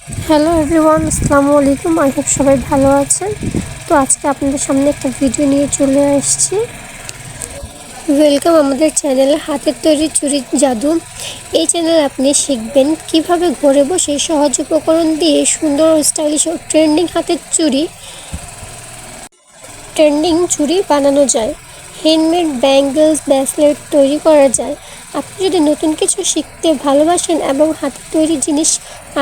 Hello everyone, আসসালামু আলাইকুম। I hope সবাই ভালো আছেন। তো আজকে আপনাদের সামনে একটা ভিডিও নিয়ে চলে আসছি। ওয়েলকাম আমাদের চ্যানেলে হাতের তৈরি চুড়ি জাদু। এই চ্যানেলে আপনি শিখবেন কিভাবে ঘরে বসে সহজ উপকরণ দিয়ে সুন্দর ও স্টাইলিশ ও ট্রেন্ডিং চুড়ি বানানো যায়। হ্যান্ডমেড ব্যাঙ্গলস, ব্রেসলেট তৈরি করা যায়। আপনি যদি নতুন কিছু শিখতে ভালোবাসেন এবং হাতের তৈরি জিনিস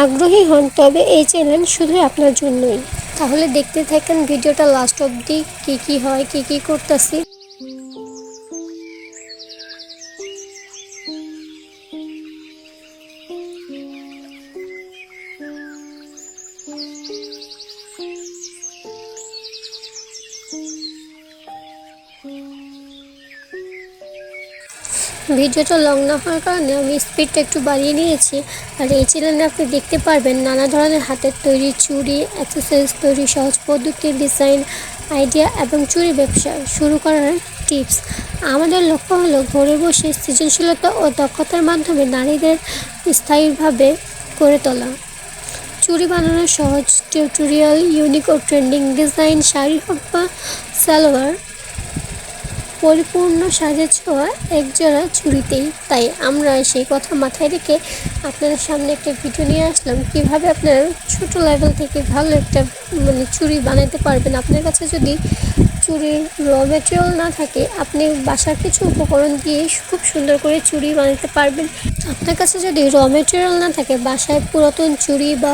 আগ্রহী হন, তবে এই চ্যানেল শুধুই আপনার জন্যই। তাহলে দেখতে থাকেন ভিডিওটা লাস্ট অবধি, কি হয়, কি করতেছি। ভিডিওটা লং না হওয়ার কারণে আমি স্পিডটা একটু বাড়িয়ে নিয়েছি। আর এই চ্যানেলে আপনি দেখতে পারবেন নানা ধরনের হাতের তৈরি চুড়ি, অ্যাক্সেসরিজ তৈরি সহজ পদ্ধতি, ডিজাইন, আইডিয়া এবং চুড়ি ব্যবসা শুরু করার টিপস। আমাদের লক্ষ্য হলো ঘরে বসে সৃজনশীলতা ও দক্ষতার মাধ্যমে নারীদের স্থায়ীভাবে করে তোলা। চুড়ি বানানোর সহজ টিউটোরিয়াল, ইউনিক ও ট্রেন্ডিং ডিজাইন, শাড়ি হোক বা সালোয়ার, পরিপূর্ণ সাজের ছোঁয়া একজোড়া চুড়িতেই। তাই আমরা সেই কথা মাথায় রেখে আপনাদের সামনে একটা ভিডিও নিয়ে আসলাম, কিভাবে আপনারা ছোট লেভেল থেকে ভালো একটা চুড়ি বানাতে পারবেন। আপনার কাছে যদি চুড়ির র মেটেরিয়াল না থাকে, আপনি বাসার কিছু উপকরণ দিয়ে খুব সুন্দর করে চুড়ি বানাতে পারবেন। আপনার কাছে যদি র মেটেরিয়াল না থাকে, বাসায় পুরাতন চুড়ি বা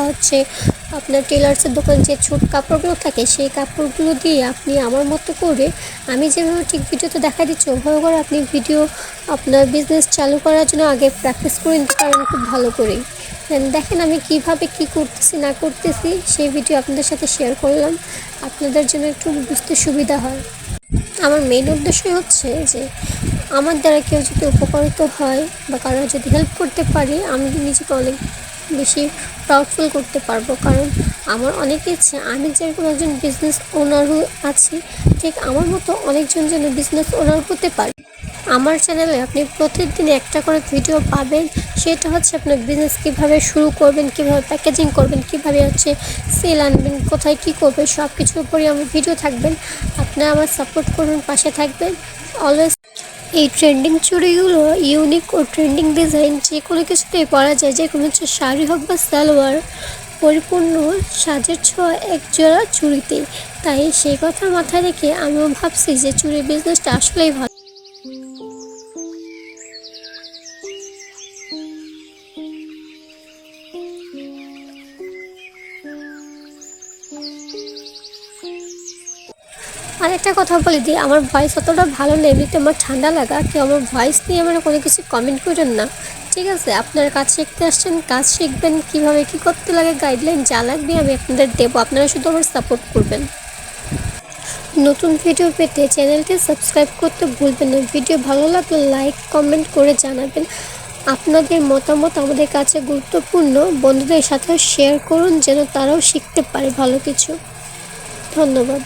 আপনার টেলার্সের দোকান যে ছোট কাপড়গুলো থাকে, সেই কাপড়গুলো দিয়ে আপনি আমার মতো করে, আমি যেভাবে ঠিক ভিডিওতে দেখা দিচ্ছি ওভাবে করে আপনি আপনার বিজনেস চালু করার জন্য আগে প্র্যাকটিস করে নিতে পারেন খুব ভালো করেই। দেখেন আমি কিভাবে কি করতেছি না করতেছি, সেই ভিডিও আপনাদের সাথে শেয়ার করলাম, আপনাদের জন্য একটু বুঝতে সুবিধা হয়। আমার মেইন উদ্দেশ্যই হচ্ছে যে আমার দ্বারা কেউ যদি উপকারিত হয় বা কারো যদি হেল্প করতে পারি, আমি নিজেকে অনেক বেশি প্রাউড ফিল করতে পারবো। কারণ আমার অনেক ইচ্ছে আমি যেরকম একজন বিজনেস ওনার আছি, ঠিক আমার মতো অনেকজন যেন বিজনেস ওনার হতে পারে। আমার চ্যানেলে আপনি প্রতিদিন একটা করে ভিডিও পাবেন। সেটা হচ্ছে আপনার বিজনেস কীভাবে শুরু করবেন, কীভাবে প্যাকেজিং করবেন, কীভাবে সেল আনবেন, কোথায় কী করবেন, সব কিছুর উপরই আমার ভিডিও থাকবেন। আপনারা আমার সাপোর্ট করুন, পাশে থাকবেন অলওয়েজ। এই ট্রেন্ডিং চুড়িগুলো ইউনিক ও ট্রেন্ডিং ডিজাইন যে কোনো কিছুতেই পরা যায়, যে কোনো শাড়ি হোক বা সালোয়ার, পরিপূর্ণ সাজের ছোঁয়া একজোড়া চুড়িতেই। তাই সেই কথা মাথায় রেখে আমিও ভাবছি যে চুড়ির বিজনেসটা আসলেই ভালো। আর একটা কথা বলে দিই, আমার ভয়েস অতটা ভালো নেই, এমনিতে আমার ঠান্ডা লাগা, কেউ আমার ভয়েস নিয়ে আমার কোনো কিছু কমেন্ট করেন না, ঠিক আছে? আপনারা কাজ শিখতে আসছেন, কাজ শিখবেন, কীভাবে কী করতে লাগে, গাইডলাইন যা লাগবে আমি আপনাদের দেবো, আপনারা শুধু আমার সাপোর্ট করবেন। নতুন ভিডিও পেতে চ্যানেলটি সাবস্ক্রাইব করতে ভুলবেন না। ভিডিও ভালো লাগলে লাইক কমেন্ট করে জানাবেন। আপনাদের মতামত আমাদের কাছে গুরুত্বপূর্ণ। বন্ধুদের সাথেও শেয়ার করুন যেন তারাও শিখতে পারে ভালো কিছু। ধন্যবাদ।